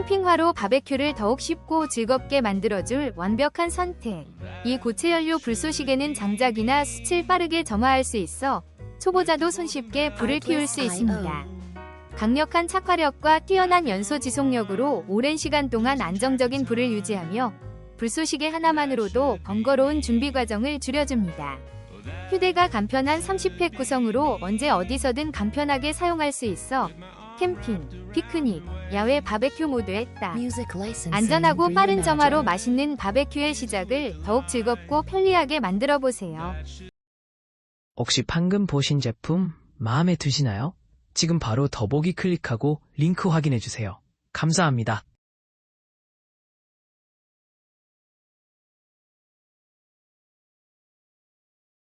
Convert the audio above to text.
캠핑화로 바베큐를 더욱 쉽고 즐겁게 만들어줄 완벽한 선택. 이 고체연료 불쏘시개는 장작이나 숯을 빠르게 점화할 수 있어 초보자도 손쉽게 불을 피울 수 있습니다. 강력한 착화력과 뛰어난 연소 지속력으로 오랜 시간 동안 안정적인 불을 유지하며 불쏘시개 하나만으로도 번거로운 준비 과정을 줄여줍니다. 휴대가 간편한 30팩 구성으로 언제 어디서든 간편하게 사용할 수 있어 캠핑, 피크닉, 야외 바베큐 모두에 딱. 안전하고 빠른 점화로 맛있는 바베큐의 시작을 더욱 즐겁고 편리하게 만들어 보세요. 혹시 방금 보신 제품 마음에 드시나요? 지금 바로 더보기 클릭하고 링크 확인해주세요. 감사합니다.